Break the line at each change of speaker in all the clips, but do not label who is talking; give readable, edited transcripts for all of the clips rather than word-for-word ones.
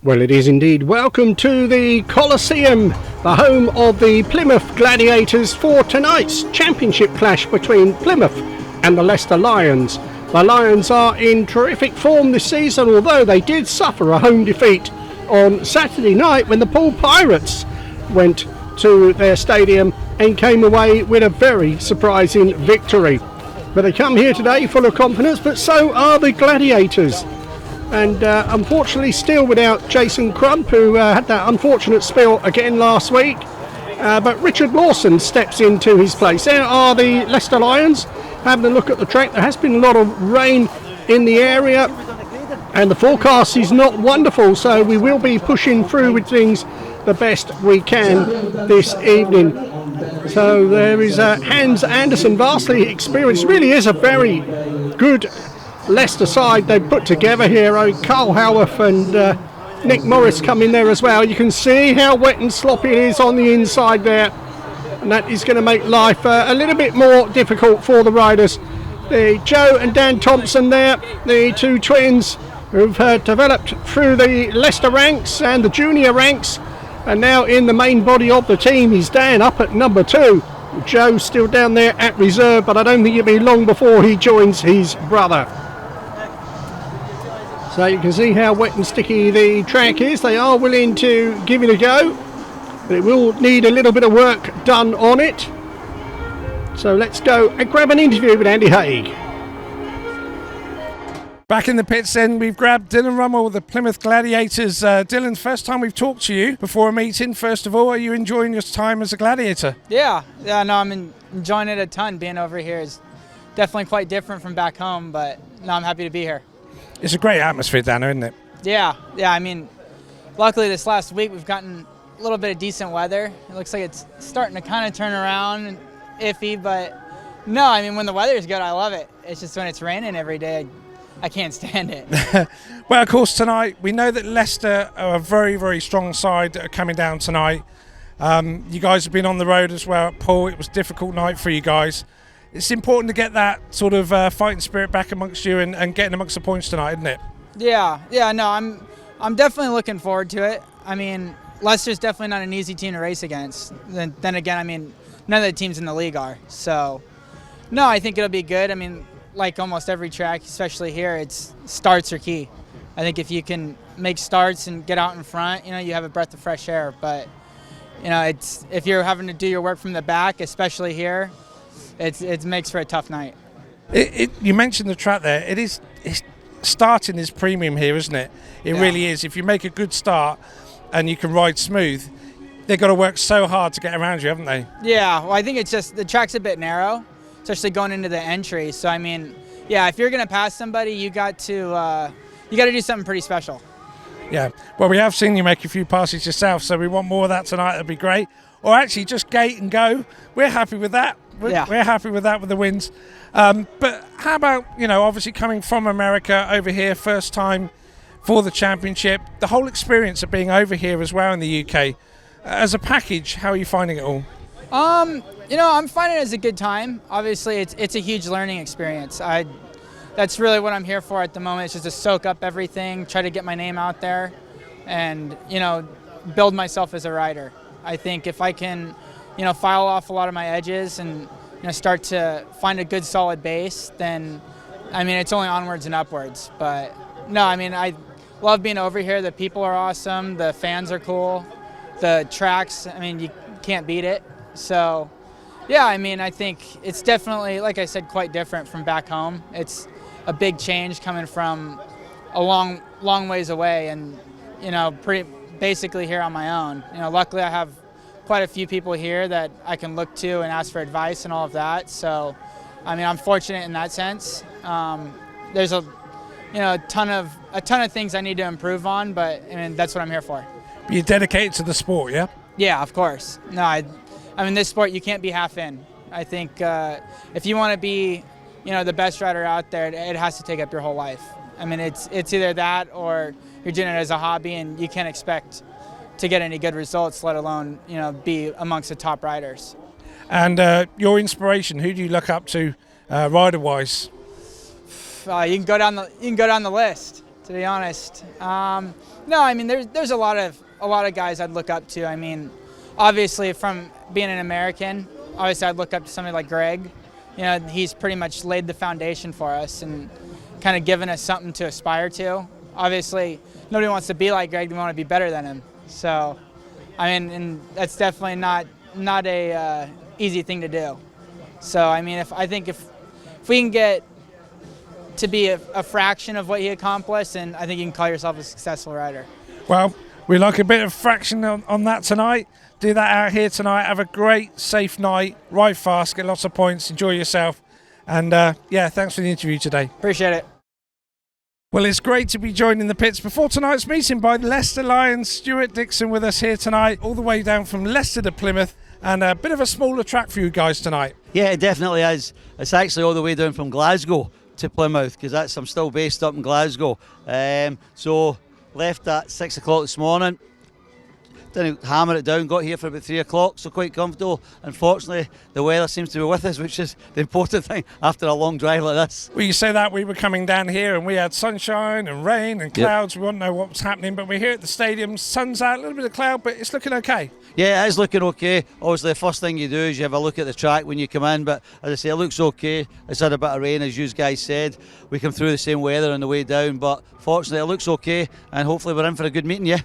Well, it is indeed. Welcome to the Coliseum, the home of the Plymouth Gladiators for tonight's championship clash between Plymouth and the Leicester Lions. The Lions are in terrific form this season, although they did suffer a home defeat on Saturday night when the Poole Pirates went to their stadium and came away with a very surprising victory. But they come here today full of confidence, but so are the Gladiators. And unfortunately still without Jason Crump, who had that unfortunate spill again last week. But Richard Lawson steps into his place. There are the Leicester Lions having a look at the track. There has been a lot of rain in the area and the forecast is not wonderful, so we will be pushing through with things the best we can this evening. So there is Hans Andersen, vastly experienced. Really is a very good Leicester side they've put together here. Carl Howarth and Nick Morris come in there as well. You can see how wet and sloppy it is on the inside there, and that is going to make life a little bit more difficult for the riders. The Joe and Dan Thompson there, the two twins who've developed through the Leicester ranks and the junior ranks, and now in the main body of the team is Dan up at number 2. Joe still down there at reserve, but I don't think it'll be long before he joins his brother. So you can see how wet and sticky the track is. They are willing to give it a go, but it will need a little bit of work done on it. So let's go and grab an interview with Andy Hague.
Back in the pits then, we've grabbed Dillon RUML, the Plymouth Gladiators. Dillon, first time we've talked to you before a meeting. First of all, are you enjoying your time as a Gladiator?
Yeah, no, I'm enjoying it a ton. Being over here is definitely quite different from back home, but no, I'm happy to be here.
It's a great atmosphere down there, isn't it?
Yeah, I mean, luckily this last week we've gotten a little bit of decent weather. It looks like it's starting to kind of turn around and iffy, but no, I mean, when the weather is good, I love it. It's just when it's raining every day, I can't stand it.
Well, of course, tonight, we know that Leicester are a very, very strong side that are coming down tonight. You guys have been on the road as well at Poole. It was a difficult night for you guys. It's important to get that sort of fighting spirit back amongst you and getting amongst the points tonight, isn't it?
Yeah, no, I'm definitely looking forward to it. I mean, Leicester's definitely not an easy team to race against. Then again, I mean, none of the teams in the league are. So, no, I think it'll be good. I mean, like almost every track, especially here, it's starts are key. I think if you can make starts and get out in front, you have a breath of fresh air. But, it's if you're having to do your work from the back, especially here, it makes for a tough night.
You mentioned the track there. It's starting is premium here, isn't it? It really is. If you make a good start and you can ride smooth, they've got to work so hard to get around you, haven't they? Yeah,
well, I think it's just the track's a bit narrow, especially going into the entry. So I mean, yeah, if you're going to pass somebody, you got to do something pretty special.
Yeah. Well, we have seen you make a few passes yourself, so we want more of that tonight. That'd be great. Or actually, just gate and go. We're happy with that. We're happy with that with the wins. But how about, obviously coming from America over here, first time for the championship, the whole experience of being over here as well in the UK. As a package, how are you finding it all?
I'm finding it as a good time. Obviously, it's a huge learning experience. That's really what I'm here for at the moment. It's just to soak up everything, try to get my name out there, and build myself as a rider. I think if I can, file off a lot of my edges and start to find a good solid base, then I mean it's only onwards and upwards. But no, I mean I love being over here. The people are awesome. The fans are cool. The tracks, I mean you can't beat it. So yeah, I mean I think it's definitely, like I said, quite different from back home. It's a big change coming from a long ways away and pretty basically here on my own. Luckily I have quite a few people here that I can look to and ask for advice and all of that. So, I mean, I'm fortunate in that sense. There's a ton of things I need to improve on, but I mean that's what I'm here for.
You're dedicated to the sport, yeah?
Yeah, of course. No, I mean this sport you can't be half in. I think if you want to be, the best rider out there, it has to take up your whole life. I mean, it's either that or you're doing it as a hobby, and you can't expect to get any good results, let alone be amongst the top riders.
And your inspiration, who do you look up to rider-wise?
You can go down the list. to be honest. No, I mean there's a lot of guys I'd look up to. I mean, obviously from being an American, obviously I'd look up to somebody like Greg. You know, he's pretty much laid the foundation for us and kind of given us something to aspire to. Obviously, nobody wants to be like Greg; they want to be better than him. So, I mean, and that's definitely not a easy thing to do. So, I mean, if we can get to be a fraction of what he accomplished, and I think you can call yourself a successful rider. Well,
we like a bit of fraction on that tonight. Do that out here tonight. Have a great, safe night. Ride fast, get lots of points, enjoy yourself. And yeah, thanks for the interview today.
Appreciate it.
Well, it's great to be joined in the pits before tonight's meeting by Leicester Lions. Stewart DICKSON with us here tonight, all the way down from Leicester to Plymouth, and a bit of a smaller track for you guys tonight.
Yeah, it definitely is. It's actually all the way down from Glasgow to Plymouth, because I'm still based up in Glasgow. So left at 6 o'clock this morning. Didn't hammer it down, got here for about 3 o'clock, so quite comfortable. Unfortunately, the weather seems to be with us, which is the important thing after a long drive like this.
Well, you say that, we were coming down here and we had sunshine and rain and clouds. Yep. We wouldn't know what was happening, but we're here at the stadium, sun's out, a little bit of cloud, but it's looking okay.
Yeah, it is looking okay. Obviously, the first thing you do is you have a look at the track when you come in, but as I say, it looks okay. It's had a bit of rain, as you guys said. We come through the same weather on the way down, but fortunately it looks okay, and hopefully we're in for a good meeting, yeah.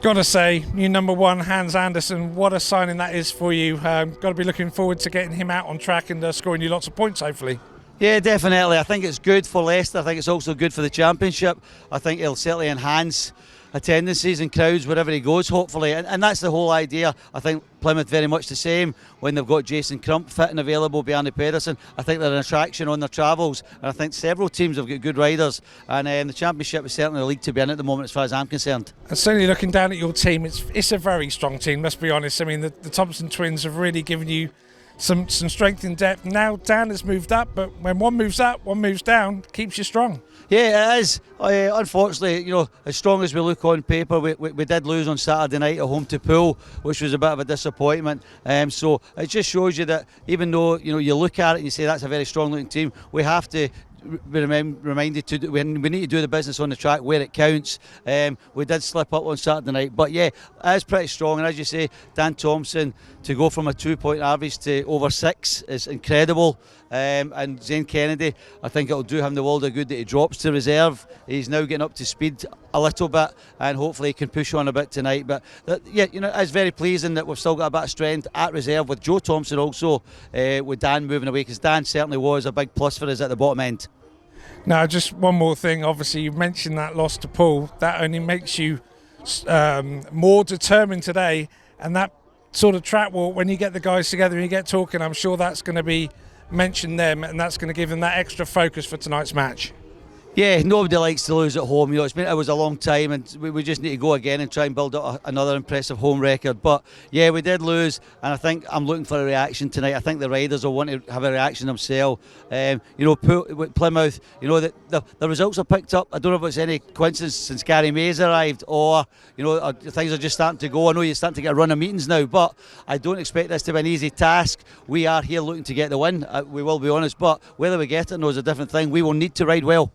Got to say, new number one, Hans Andersen, what a signing that is for you. Got to be looking forward to getting him out on track and scoring you lots of points, hopefully.
Yeah, definitely. I think it's good for Leicester. I think it's also good for the Championship. I think it'll certainly enhance attendances and crowds wherever he goes, hopefully. And that's the whole idea. I think Plymouth very much the same when they've got Jason Crump fit and available, Bjarne PEDERSEN. I think they're an attraction on their travels, and I think several teams have got good riders, and the Championship is certainly the league to be in at the moment as far as I'm concerned.
And certainly looking down at your team, it's a very strong team, let's be honest. I mean, the Thompson twins have really given you some strength in depth. Now Dan has moved up, but when one moves up, one moves down, keeps you strong.
Yeah, it is. Unfortunately, you know, as strong as we look on paper, we did lose on Saturday night at home to Poole, which was a bit of a disappointment. So it just shows you that even though you look at it and you say that's a very strong looking team, we have to be reminded to we need to do the business on the track where it counts. We did slip up on Saturday night, but yeah, it is pretty strong. And as you say, Dan Thompson to go from a 2-point average to over 6 is incredible. And Zane KENNEDY, I think it'll do him the world of good that he drops to reserve. He's now getting up to speed a little bit, and hopefully he can push on a bit tonight. But yeah, it's very pleasing that we've still got a bit of strength at reserve with Joe Thompson also, with Dan moving away, because Dan certainly was a big plus for us at the bottom end.
Now, just one more thing. Obviously, you mentioned that loss to Poole. That only makes you more determined today, and that sort of track walk, when you get the guys together and you get talking, I'm sure that's going to be mentioned them, and that's going to give them that extra focus for tonight's match.
Yeah, nobody likes to lose at home. It was a long time, and we just need to go again and try and build up another impressive home record. But yeah, we did lose, and I think I'm looking for a reaction tonight. I think the riders will want to have a reaction themselves. With Plymouth, the results are picked up. I don't know if it's any coincidence since Garry May's arrived, or things are just starting to go. I know you're starting to get a run of meetings now, but I don't expect this to be an easy task. We are here looking to get the win. We will be honest, but whether we get it, is a different thing. We will need to ride well.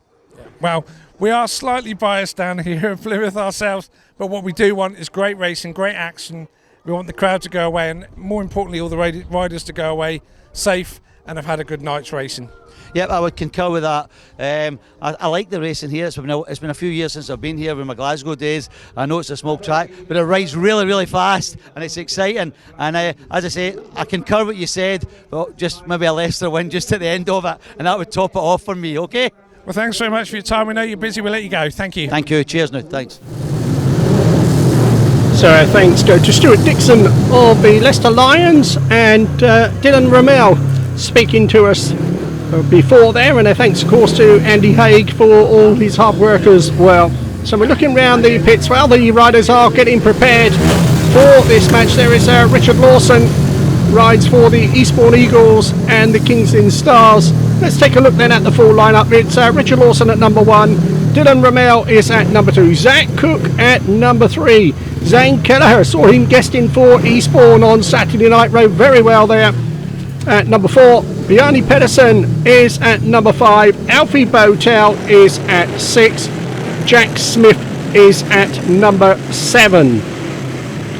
Well, we are slightly biased down here in Plymouth ourselves, but what we do want is great racing, great action. We want the crowd to go away, and more importantly, all the riders to go away safe and have had a good night's racing.
Yep, I would concur with that. I like the racing here. It's been a few years since I've been here with my Glasgow days. I know it's a small track, but it rides really, really fast, and it's exciting. And as I say, I concur what you said, but just maybe a Leicester win just at the end of it, and that would top it off for me, okay?
Well, thanks very much for your time. We know you're busy. We'll let you go. Thank you.
Thank you. Cheers now. Thanks.
So thanks go to Stewart DICKSON of the Leicester Lions, and Dillon RUML speaking to us before there, and thanks of course to Andy Hague for all his hard work as well. So we're looking around the pits while the riders are getting prepared for this match. There is Richard Lawson, rides for the Eastbourne Eagles and the Kingston Stars. Let's take a look then at the full lineup. It's Richard Lawson at number 1, Dillon RUML is at number 2, Zach Cook at number 3, Zane KELEHER, saw him guesting for Eastbourne on Saturday night, rode very well there at number 4, Bjarne PEDERSEN is at number 5, Alfie BOWTELL is at 6, Jack Smith is at number 7.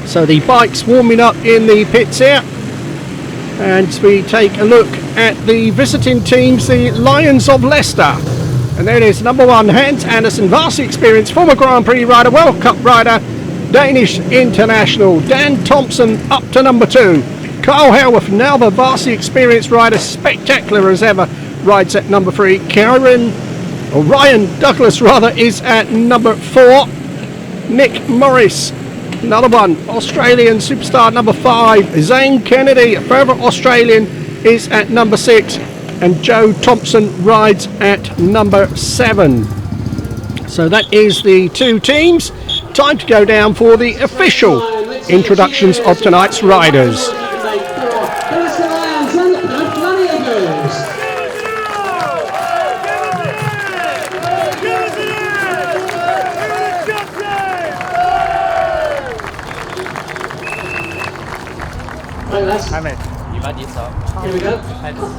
So the bikes warming up in the pits here. And we take a look at the visiting teams, the Lions of Leicester. And there it is, number 1, Hans Andersen, vastly experienced, former Grand Prix rider, World Cup rider, Danish international. Dan Thompson up to number 2. Carl Howarth, now the vastly experienced rider, spectacular as ever, rides at number 3. Ryan Douglas is at number 4. Nick Morris, another one, Australian superstar, number 5. Zane Kennedy, a further Australian, is at number 6. And Joe Thompson rides at number 7. So that is the 2 teams. Time to go down for the official introductions of tonight's riders.
Leicester Lions and Plymouth Gladiators. Right, lads. Here we go.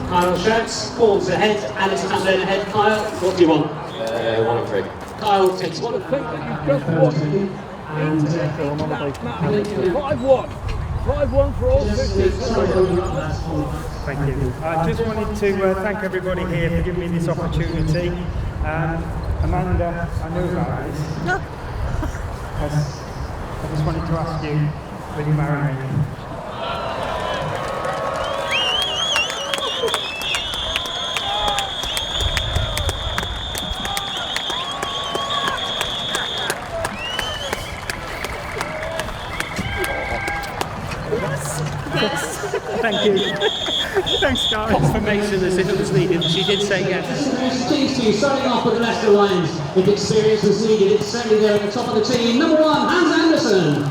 Kyle shouts, calls ahead, Andersen comes in ahead. Kyle, what do you want?
1 and 3.
Kyle takes 1 and 3. And
5-1. 5-1 for all 50. Thank you. I just wanted to thank everybody here for giving me this opportunity. Amanda, I knew about this. I just wanted to ask you, will you marry me? Thank you. Thanks, guys.
Confirmation as if it was needed. She did say yes. Starting off with the Leicester Lions. If experience was needed, it's certainly there at the top of the team. Number 1, Hans Andersen.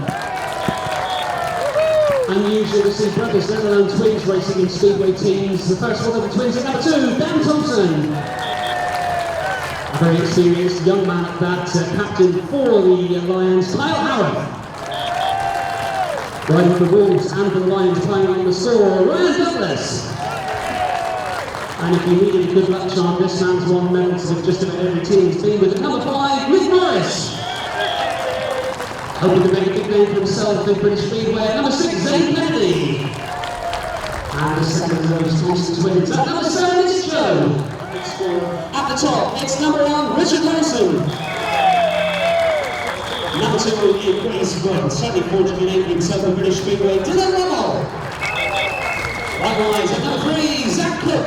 Unusual to see brothers, let alone twins, racing in speedway teams. The first one of the twins at number 2, Dan Thompson. A very experienced young man at that, captain for the Lions, Kyle Howarth. Riding for the Wolves and for the Lions, playing on the sword, Ryan Douglas. And if you needed a good luck charm, this man's won medals of just about every team's been with the number 5, Nick Morris. Hoping to make a big name for himself in British Speedway, number 6, Zane Kennedy. And the second of those Thompson twins, at number 7, it's Joe. At the top, it's number 1, Richard Lawson. Number 2, Ian Grace, well, certainly fortunate in himself in British Speedway, Dillon RUML. Likewise, at number 3, Zach Cook.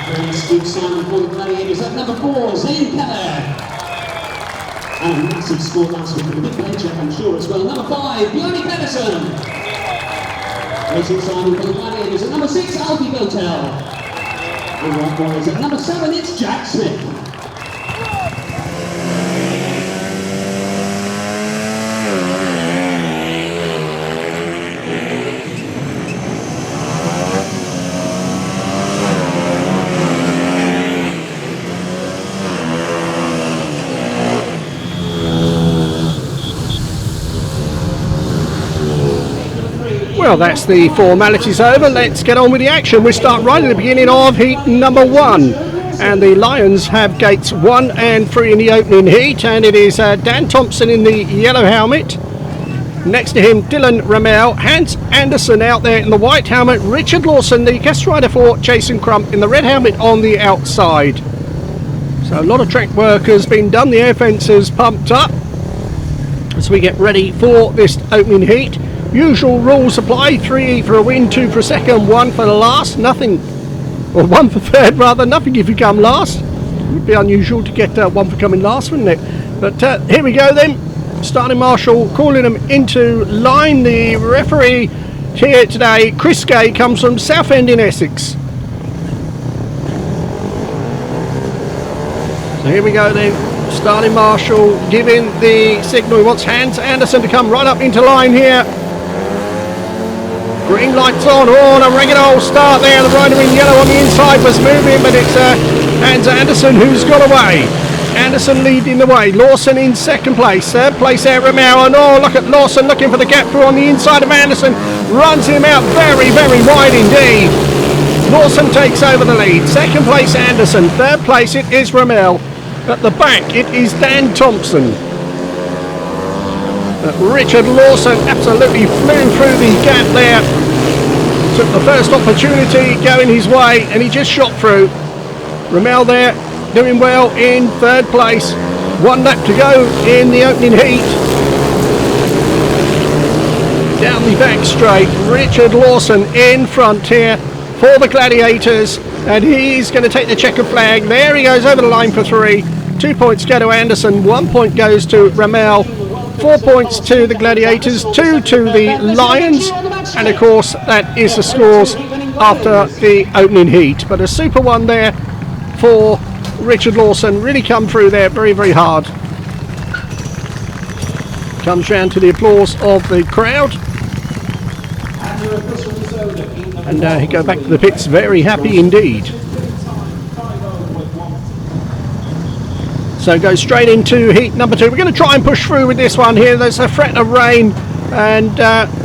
Very astute Simon for the Gladiators, at number 4, Zane KELEHER. And a massive score last week, with a big paycheck, I'm sure, as well. Number 5, Bjarne PEDERSEN. Racing Simon for the Gladiators, at number 6, Alfie BOWTELL. And likewise, at number 7, it's Jack Smith.
Well, that's the formalities over. Let's get on with the action. We start right at the beginning of heat number 1. And the Lions have gates 1 and 3 in the opening heat. And it is Dan Thompson in the yellow helmet. Next to him, Dillon RUML. Hans Andersen out there in the white helmet. Richard Lawson, the guest rider for Jason Crump, in the red helmet on the outside. So a lot of track work has been done. The air fence is pumped up as we get ready for this opening heat. Usual rules apply: 3 for a win, 2 for a second, 1 for the last. Nothing, or 1 for third rather. Nothing if you come last. It would be unusual to get 1 for coming last, wouldn't it? But here we go then. Starting marshal calling them into line. The referee here today, Chris Gay, comes from Southend in Essex. So here we go then. Starting marshal giving the signal. He wants Hans Andersen to come right up into line here. Green lights on, a regular old start there. The rider in yellow on the inside was moving, but it's Hans Andersen who's got away. Andersen leading the way. Lawson in second place. Third place there, RUML. And look at Lawson looking for the gap through on the inside of Andersen. Runs him out very, very wide indeed. Lawson takes over the lead. Second place, Andersen. Third place, it is RUML. At the back, it is Dan Thompson. Richard Lawson absolutely flew through the gap there. Took the first opportunity going his way, and he just shot through. RUML there doing well in third place. 1 lap to go in the opening heat. Down the back straight, Richard Lawson in front here for the Gladiators, and he's going to take the checkered flag. There he goes over the line for 3. 2 points go to Andersen, 1 point goes to RUML, 4 points to the Gladiators, 2 to the Lions, and of course that is the scores after the opening heat. But a super one there for Richard Lawson, really come through there very, very hard. Comes round to the applause of the crowd. And he go back to the pits very happy indeed. So go straight into heat number 2. We're going to try and push through with this one here. There's a threat of rain, and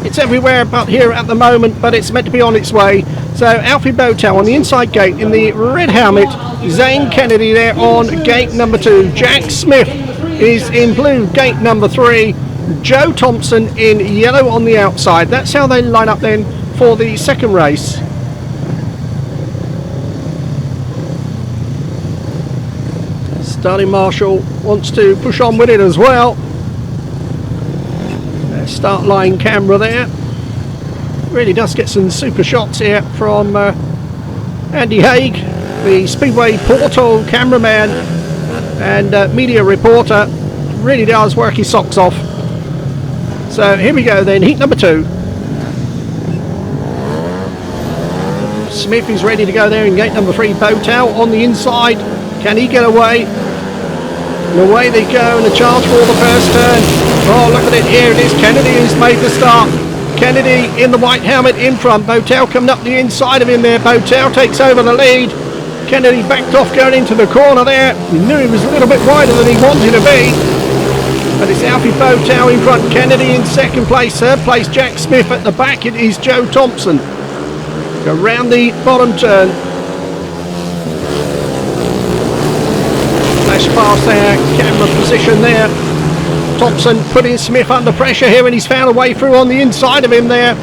it's everywhere but here at the moment, but it's meant to be on its way. So Alfie BOWTELL on the inside gate in the red helmet. Zane Kennedy there on gate number 2. Jack Smith is in blue, gate number 3. Joe Thompson in yellow on the outside. That's how they line up then for the second race. Starting Marshall wants to push on with it as well. Start line camera there. Really does get some super shots here from Andy Hague, the Speedway portal cameraman and media reporter. Really does work his socks off. So here we go then, heat number 2. Smith is ready to go there in gate number 3. BOWTELL on the inside. Can he get away? And away they go, and a charge for the first turn. Oh, look at it, here it is. Kennedy has made the start. Kennedy in the white helmet in front. BOWTELL coming up the inside of him there. BOWTELL takes over the lead. Kennedy backed off going into the corner there. He knew he was a little bit wider than he wanted to be. But it's Alfie BOWTELL in front. Kennedy in second place. Third place Jack Smith. At the back it is Joe Thompson. Go round the bottom turn. Flash past their camera position there. Thompson putting Smith under pressure here, and he's found a way through on the inside of him there.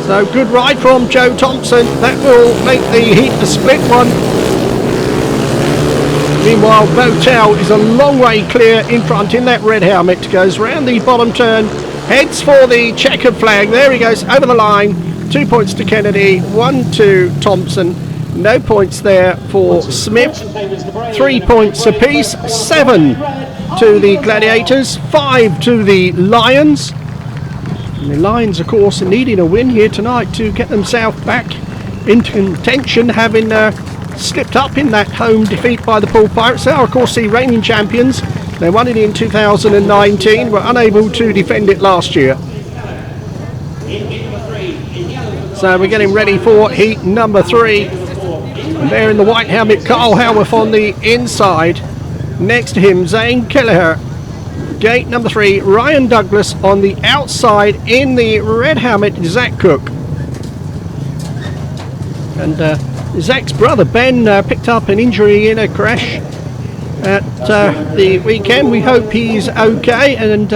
So good ride from Joe Thompson. That will make the heat a split one. Meanwhile, BOWTELL is a long way clear in front in that red helmet. Goes round the bottom turn, heads for the checkered flag. There he goes over the line. 2 points to Kennedy, 1 to Thompson. No points there for Smith. 3 points apiece. 7 to the Gladiators, 5 to the Lions. And the Lions, of course, needing a win here tonight to get themselves back into contention, having slipped up in that home defeat by the Poole Pirates. They are, of course, the reigning champions. They won it in 2019, were unable to defend it last year. So we're getting ready for heat number 3. And there in the white helmet, Carl Howarth on the inside. Next to him, Zane KELEHER. Gate number 3, Ryan Douglas on the outside in the red helmet, Zach Cook. And Zach's brother Ben picked up an injury in a crash at the weekend. We hope he's okay, and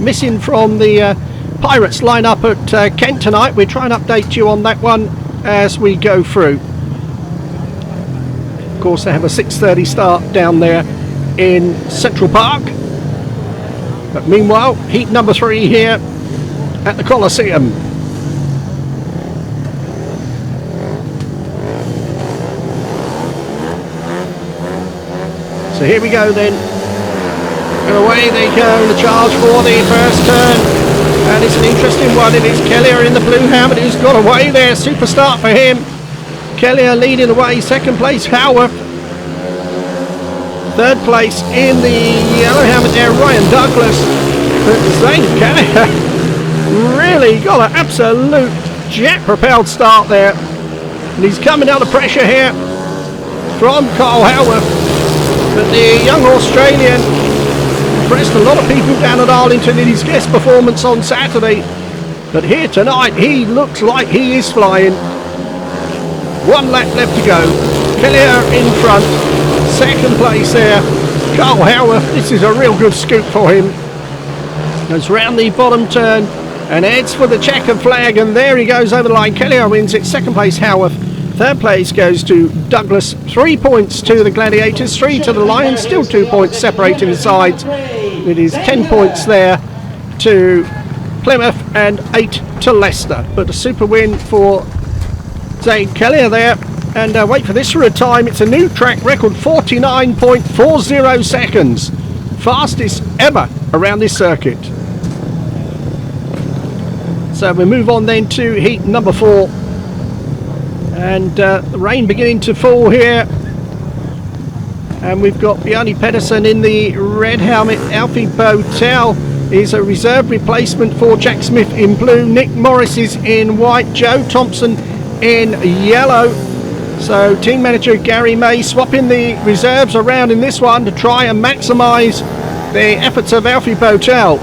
missing from the Pirates lineup at Kent tonight. We'll try and update you on that one as we go through. Of course, they have a 6:30 start down there in Central Park. But meanwhile, heat number 3 here at the Coliseum. So here we go then. And away they go, the charge for the first turn. And it's an interesting one. It is KELEHER in the blue helmet who's got away there. Super start for him. KELEHER leading the way. Second place, Howarth. Third place in the yellow helmet there, Ryan Douglas. But Zane KELEHER really got an absolute jet-propelled start there. And he's coming under pressure here from Carl Howarth. But the young Australian impressed a lot of people down at Arlington in his guest performance on Saturday. But here tonight, he looks like he is flying. 1 lap left to go. KELEHER in front. second place there. Carl Howarth, this is a real good scoop for him. Goes round the bottom turn and heads for the checkered flag, and there he goes over the line. Keleher wins it. Second place Howarth. Third place goes to Douglas. 3 points to the Gladiators, 3 to the Lions. Still 2 points separating the sides. It is 10 points there to Plymouth and 8 to Leicester. But a super win for Zane KELEHER there. And wait for this for a time. It's a new track record, 49.40 seconds. Fastest ever around this circuit. So we move on then to heat number 4. And the rain beginning to fall here. And we've got Bjarne PEDERSEN in the red helmet. Alfie BOWTELL is a reserve replacement for Jack Smith in blue. Nick Morris is in white. Joe Thompson in yellow. So team manager Garry May swapping the reserves around in this one to try and maximise the efforts of Alfie BOWTELL.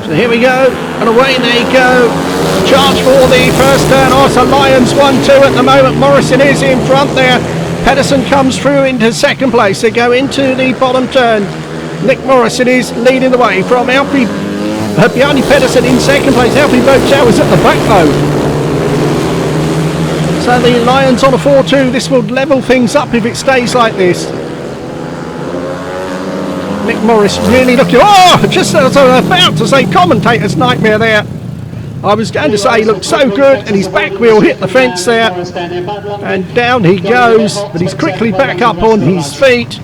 So here we go, and away they go. Charge for the first turn. Oh, it's a Lions 1-2 at the moment. Morrison is in front there. PEDERSEN comes through into second place. They go into the bottom turn. Nick Morrison is leading the way from Alfie. Bjarne PEDERSEN in second place. Alfie BOWTELL is at the back though. So the Lions on a 4-2. This will level things up if it stays like this. Nick Morris really looking. Oh, just as I was about to say, commentator's nightmare there. I was going to say he looked so good, and his back wheel hit the fence there, and down he goes. But he's quickly back up on his feet.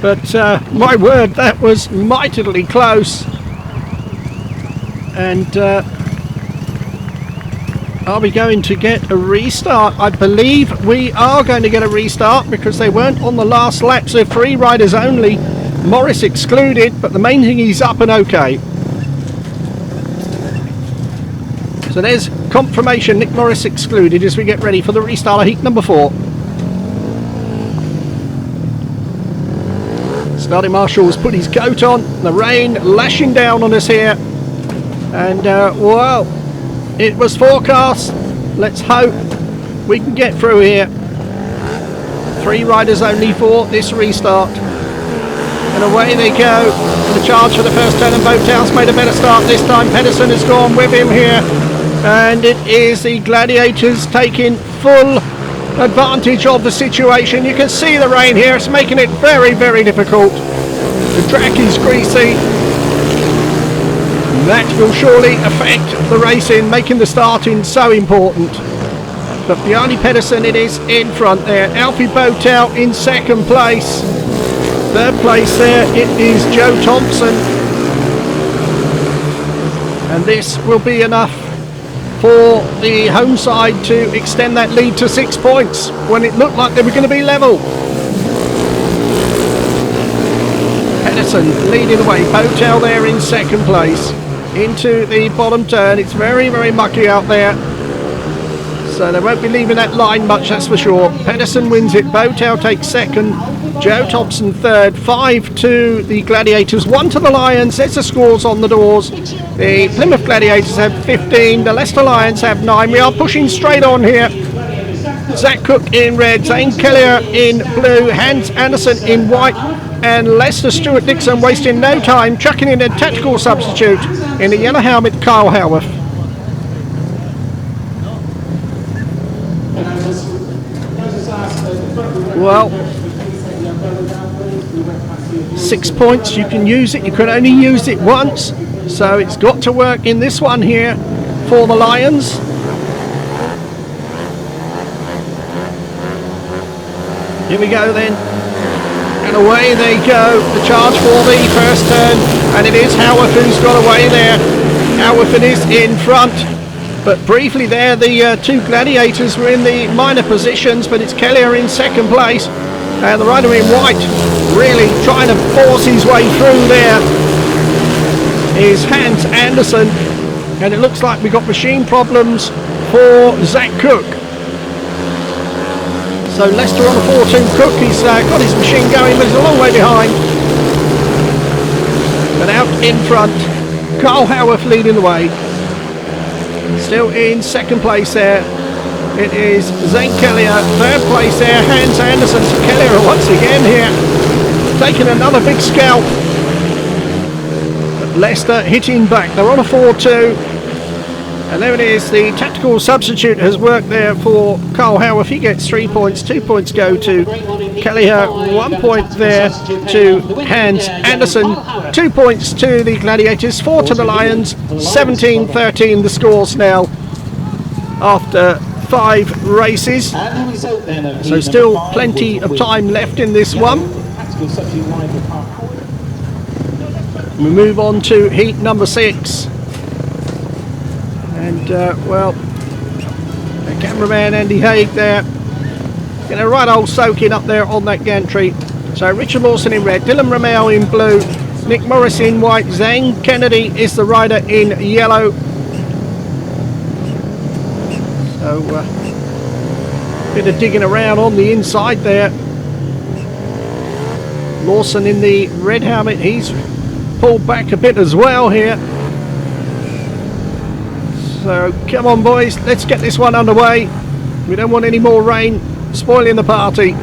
But my word, that was mightily close. And are we going to get a restart? I believe we are going to get a restart because they weren't on the last lap, so 3 riders only. Morris excluded, but the main thing he's up and okay. So there's confirmation, Nick Morris excluded as we get ready for the restart of heat number 4. Starting Marshall's put his coat on, the rain lashing down on us here. And well, it was forecast. Let's hope we can get through here. 3 riders only for this restart. And away they go. The charge for the first turn, and BOWTELL's made a better start this time. PEDERSEN has gone with him here. And it is the Gladiators taking full advantage of the situation. You can see the rain here. It's making it very, very difficult. The track is greasy. That will surely affect the racing, making the starting so important. But Bjarne PEDERSEN, it is in front there. Alfie BOWTELL in second place. Third place there, it is Joe Thompson. And this will be enough for the home side to extend that lead to 6 points when it looked like they were going to be level. PEDERSEN leading the way. BOWTELL there in second place. Into the bottom turn. It's very, very mucky out there. So they won't be leaving that line much, that's for sure. PEDERSEN wins it. BOWTELL takes second. Joe Thompson third. 5 to the Gladiators, 1 to the Lions. There's the scores on the doors. The Plymouth Gladiators have 15. The Leicester Lions have 9. We are pushing straight on here. Zach Cook in red. Zane KELEHER in blue. Hans Andersen in white. And Leicester Stewart DICKSON wasting no time, chucking in a tactical substitute in the yellow helmet, Carl Howarth. Well, 6 points, you can use it, you can only use it once, so it's got to work in this one here for the Lions. Here we go then. And away they go. The charge for the first turn, and it is Howarth who's got away there. Howarth is in front, but briefly there the 2 Gladiators were in the minor positions, but it's KELEHER in second place, and the rider in white really trying to force his way through there is Hans Andersen, and it looks like we got machine problems for Zach Cook. So Leicester on a 4-2. Cook, he's got his machine going, but he's a long way behind. But out in front, Carl Howarth leading the way. Still in second place there. It is Zane KELEHER, third place there. Hans Andersen to KELEHER once again here, taking another big scalp. But Leicester hitting back. They're on a 4-2. And there it is. The tactical substitute has worked there for Carl Howarth. He gets 3 points. 2 points go to KELEHER. 1 point there to Hans Andersen. 2 points to the Gladiators. 4 to the Lions. 17-13 the scores now after 5 races. So still plenty of time left in this one. We move on to heat number 6. And well, the cameraman Andy Hague there, getting a right old soaking up there on that gantry. So Richard Lawson in red, Dillon RUML in blue, Nick Morris in white, Zane Kennedy is the rider in yellow. So bit of digging around on the inside there. Lawson in the red helmet, he's pulled back a bit as well here. So come on boys, let's get this one underway. We don't want any more rain spoiling the party.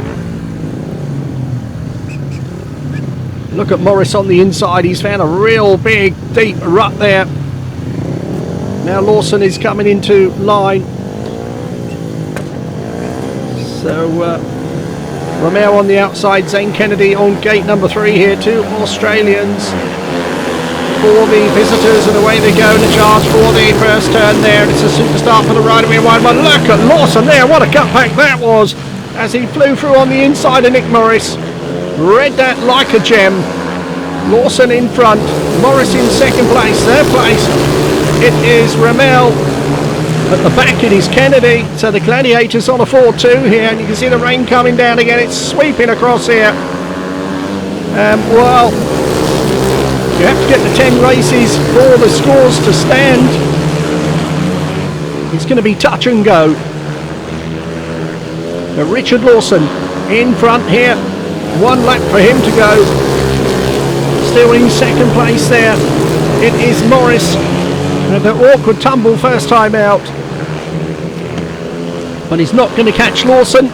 Look at Morris on the inside, he's found a real big deep rut there. Now Lawson is coming into line. So RUML on the outside, Zane Kennedy on gate number 3 here, 2 Australians for the visitors, and away they go in the charge for the first turn there. It's a superstar for the rider in wide, but look at Lawson there, what a cutback that was as he flew through on the inside of Nick Morris. Read that like a gem. Lawson in front, Morris in second place. Third place it is RUML. At the back it is Kennedy. So the Gladiators on a 4-2 here, and you can see the rain coming down again. It's sweeping across here. Well, you have to get the 10 races for the scores to stand. It's going to be touch and go. But Richard Lawson in front here. 1 lap for him to go. Still in second place there. It is Morris. The awkward tumble first time out. But he's not going to catch Lawson.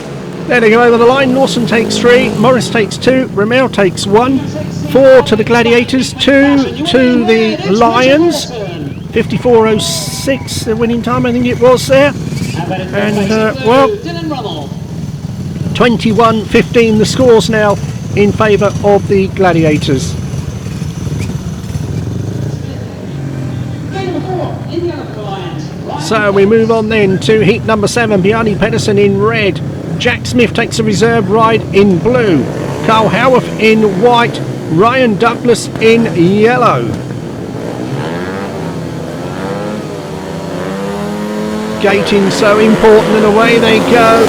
There they go over the line. Lawson takes 3. Morris takes 2. RUML takes 1. 4 to the Gladiators. 2 to the Lions. 54.06 the winning time, I think it was there. And well, 21-15 the scores now in favour of the Gladiators. So we move on then to heat number 7. Bjarne PEDERSEN in red. Jack Smith takes a reserve ride in blue. Carl Howarth in white. Ryan Douglas in yellow. Gating so important, and away they go.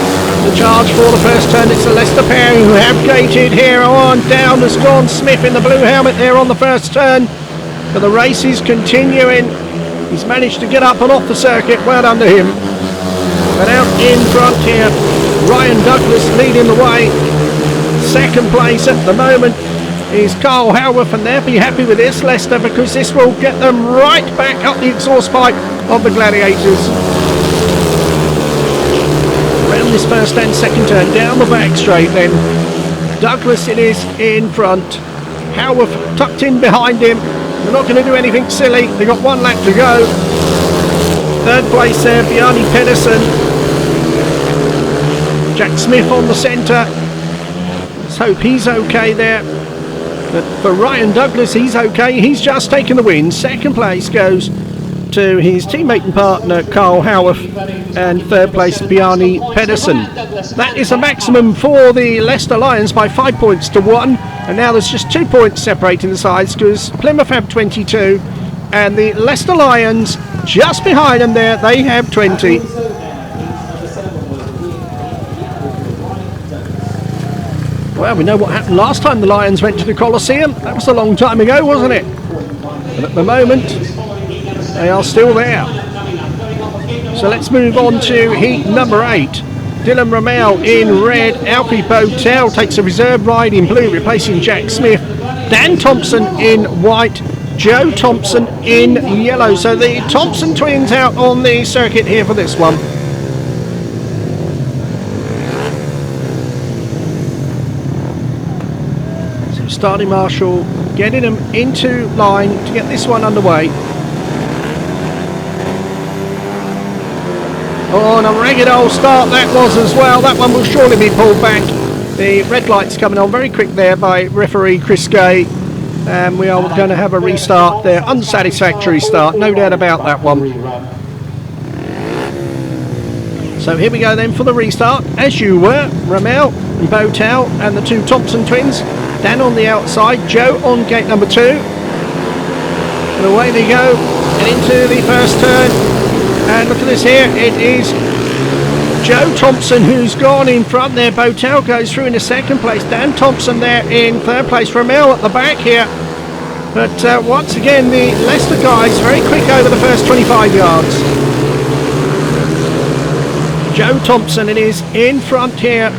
The charge for the first turn. It's the Leicester pair who have gated here. On down has gone Smith in the blue helmet there on the first turn. But the race is continuing. He's managed to get up and off the circuit. Well done to him. But out in front here, Ryan Douglas leading the way. Second place at the moment is Carl Howarth, and they'll be happy with this, Leicester, because this will get them right back up the exhaust pipe of the Gladiators. Around this first and second turn, down the back straight then. Douglas it is in front. Howarth tucked in behind him. They're not going to do anything silly. They've got 1 lap to go. Third place there, Bjarne PEDERSEN. Jack Smith on the centre. Let's hope he's okay there. But for Ryan Douglas, he's okay. He's just taken the win. Second place goes to his teammate and partner, Carl Howarth. And third place, Bjarne PEDERSEN. That is a maximum for the Leicester Lions by 5 points to 1. And now there's just 2 points separating the sides, because Plymouth have 22 and the Leicester Lions just behind them there, they have 20. Well, we know what happened last time the Lions went to the Coliseum. That was a long time ago, wasn't it? But at the moment, they are still there. So let's move on to heat number 8. Dillon RUML in red. Alfie BOWTELL takes a reserve ride in blue, replacing Jack Smith. Dan Thompson in white. Joe Thompson in yellow. So the Thompson twins out on the circuit here for this one. starting marshal getting them into line to get this one underway. Oh, and a ragged old start that was as well. That one will surely be pulled back. The red light's coming on very quick there by referee Chris Gay. And we are going to have a restart there. Unsatisfactory start, no doubt about that one. So here we go then for the restart. As you were, RUML and BOWTELL and the two Thompson twins. Dan on the outside, Joe on gate number 2. And away they go and into the first turn. And look at this here, it is Joe Thompson who's gone in front there. BOWTELL goes through into second place. Dan Thompson there in third place. RUML at the back here. But once again, the Leicester guys very quick over the first 25 yards. Joe Thompson, it is in front here.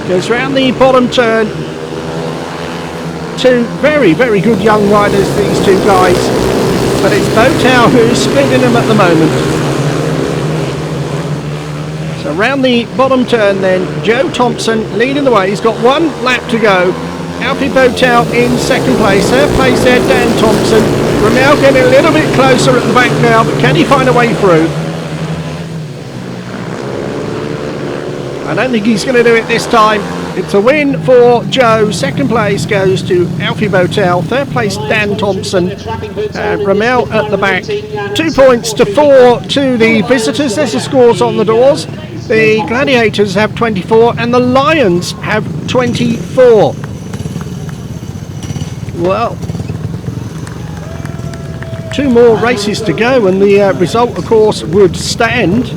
Goes round the bottom turn. Two very, very good young riders, these two guys. But it's BOWTELL who's splitting them at the moment. So round the bottom turn then, Joe Thompson leading the way. He's got one lap to go. Alfie BOWTELL in second place. Third place there, Dan Thompson. RUML getting a little bit closer at the back now, but can he find a way through? I don't think he's going to do it this time. It's a win for Joe. Second place goes to Alfie BOWTELL. Third place, Dan Thompson. And RUML at the back. 2 points to 4 to the visitors. There's the scores on the doors. The Gladiators have 24 and the Lions have 24. Well, 2 more races to go and the result, of course, would stand.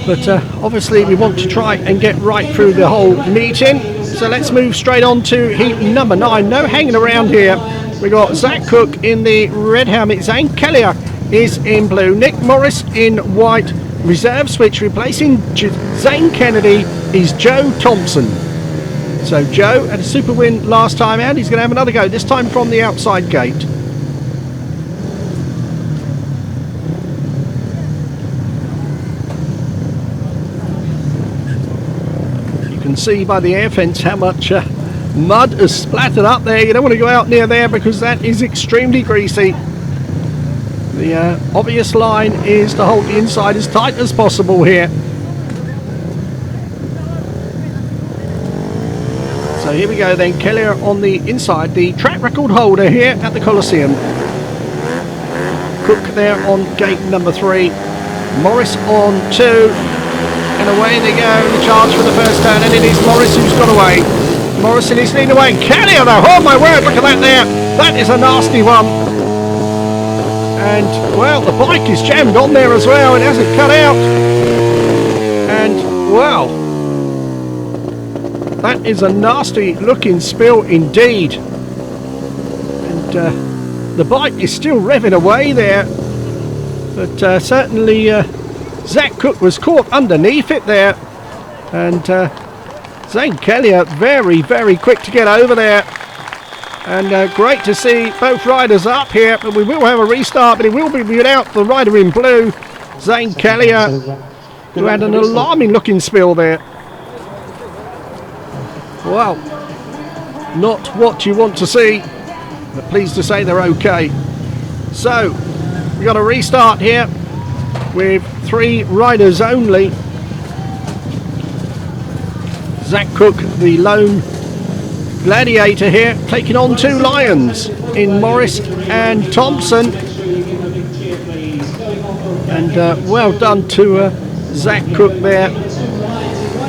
But obviously we want to try and get right through the whole meeting. So let's move straight on to heat number 9. No hanging around here. We got Zach Cook in the red helmet. Zane KELEHER is in blue. Nick Morris in white. Reserve switch replacing Zane Kennedy is Joe Thompson. So Joe had a super win last time out. He's going to have another go, this time from the outside gate. You can see by the air fence how much mud has splattered up there. You don't want to go out near there because that is extremely greasy. The obvious line is to hold the inside as tight as possible here. So here we go then, KELEHER on the inside, the track record holder here at the Coliseum. Cook there on gate number 3, Morris on 2, and away they go, the charge for the first turn, and it is Morris who's got away. Morrison is leading away, KELEHER though, oh my word, look at that there, that is a nasty one. And, well, the bike is jammed on there as well. It hasn't cut out. And, wow. That is a nasty looking spill indeed. And the bike is still revving away there. But certainly Zach Cook was caught underneath it there. And Zane KELEHER very, very quick to get over there. And great to see both riders up here, but we will have a restart, but it will be without the rider in blue, Zane KELEHER, who had an alarming looking spill there. Well, not what you want to see, but pleased to say they're okay. So, we've got a restart here with 3 riders only. Zach Cook, the lone Gladiator here, taking on 2 Lions in Morris and Thompson. And well done to Zach Cook there,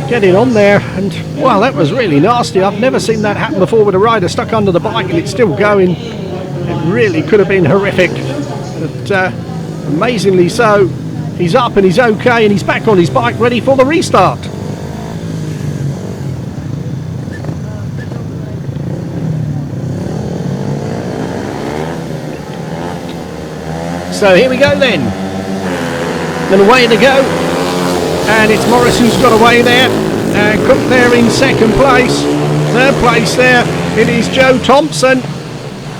getting on there. And wow, that was really nasty. I've never seen that happen before with a rider stuck under the bike and it's still going. It really could have been horrific. But amazingly so, he's up and he's okay and he's back on his bike ready for the restart. So here we go then. And away they go. And it's Morris who's got away there. Cook there in second place. Third place there, it is Joe Thompson.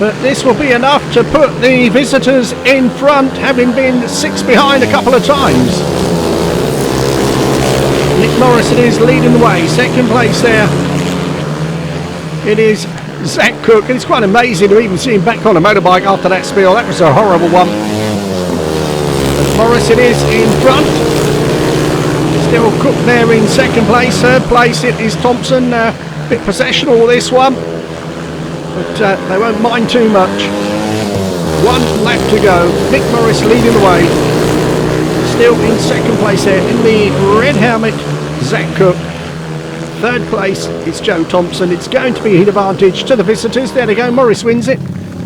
But this will be enough to put the visitors in front, having been 6 behind a couple of times. Nick Morrison is leading the way. Second place there it is Zach Cook, and it's quite amazing to even see him back on a motorbike after that spill. That was a horrible one. But Morris it is in front. Still Cook there in second place. Third place it is Thompson. Bit possessional this one, but they won't mind too much. One lap to go. Nick Morris leading the way. Still in second place there in the red helmet, Zach Cook. Third place it's Joe Thompson. It's going to be an advantage to the visitors. There they go, Morris wins it.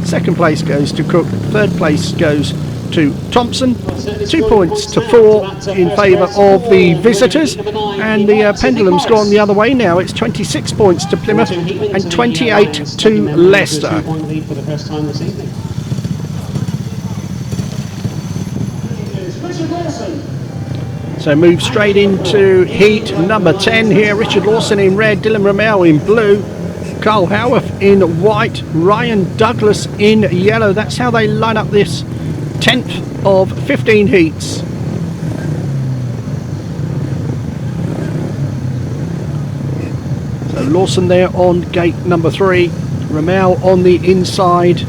Second place goes to Cook. Third place goes to Thompson. 2 points to 4 in favour of the visitors, and the pendulum's gone the other way now. It's 26 points to Plymouth and 28 to Leicester. So move straight into heat number 10 here. Richard Lawson in red, Dillon RUML in blue, Carl Howarth in white, Ryan Douglas in yellow. That's how they line up this 10th of 15 heats. So Lawson there on gate number 3, RUML on the inside.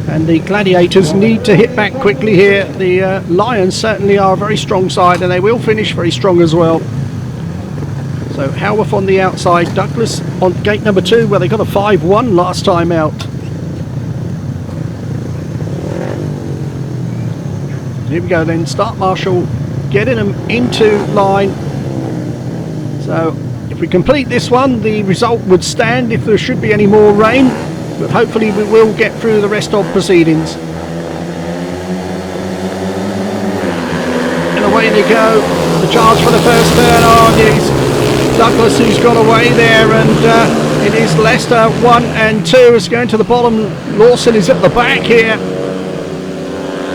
And the Gladiators need to hit back quickly here. The Lions certainly are a very strong side, and they will finish very strong as well. So Howarth on the outside, Douglas on gate number 2, where they got a 5-1 last time out. Here we go then, start marshal getting them into line. So if we complete this one, the result would stand if there should be any more rain. But hopefully we will get through the rest of proceedings. And away they go. The charge for the first turn on is Douglas, who's got away there, and it is Leicester 1 and 2. It's going to the bottom. Lawson is at the back here.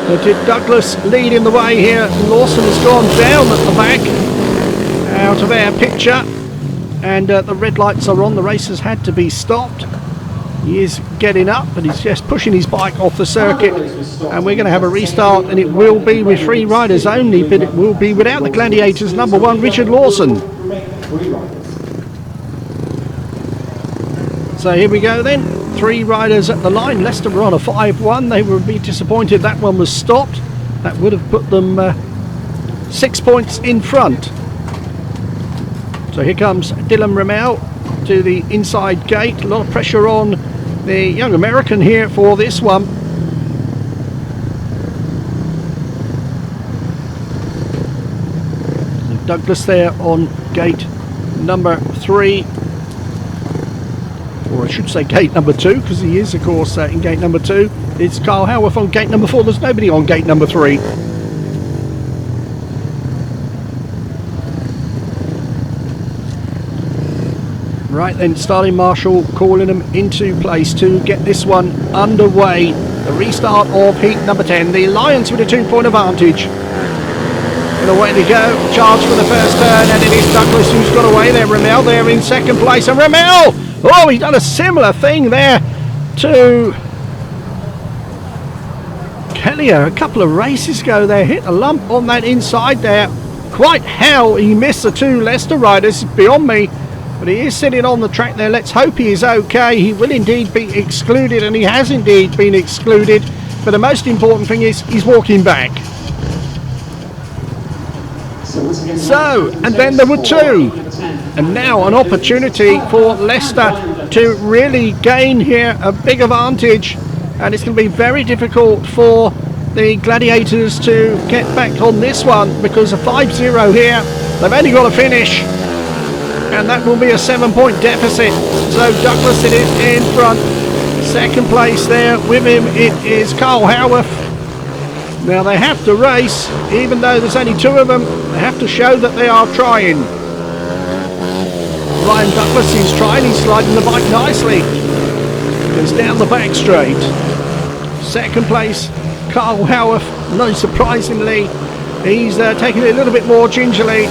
But Douglas leading the way here. Lawson has gone down at the back, out of our picture, and the red lights are on. The race has had to be stopped. He is getting up, but he's just pushing his bike off the circuit, and we're going to have a restart, and it will be with 3 riders only, but it will be without the Gladiators number 1, Richard Lawson. So here we go then, 3 riders at the line. Leicester were on a 5-1. They would be disappointed that one was stopped. That would have put them 6 points in front. So here comes Dillon RUML to the inside gate. A lot of pressure on the young American here for this one. So Douglas there on gate number 3, or I should say gate number 2, because he is of course in gate number 2. It's Carl Howarth on gate number 4. There's nobody on gate number 3. Right then, starting marshal calling them into place to get this one underway. The restart of heat number 10. The Lions with a 2-point advantage. And away they go. Charge for the first turn, and it is Douglas who's got away there. RUML there in second place, and RUML! Oh, he's done a similar thing there to Keleher a couple of races ago there. Hit a lump on that inside there. Quite how he missed the 2 Leicester riders is beyond me. But he is sitting on the track there. Let's hope he is okay. He will indeed be excluded, and he has indeed been excluded. But the most important thing is he's walking back. So, and then there were 2. And now an opportunity for Leicester to really gain here a big advantage. And it's going to be very difficult for the Gladiators to get back on this one, because a 5-0 here. They've only got to finish, and that will be a 7-point deficit. So Douglas it is in front. Second place there with him it is Carl Howarth. Now they have to race, even though there's only 2 of them. They have to show that they are trying. Ryan Douglas is trying. He's sliding the bike nicely. Goes down the back straight. Second place Carl Howarth. No surprisingly, he's taking it a little bit more gingerly.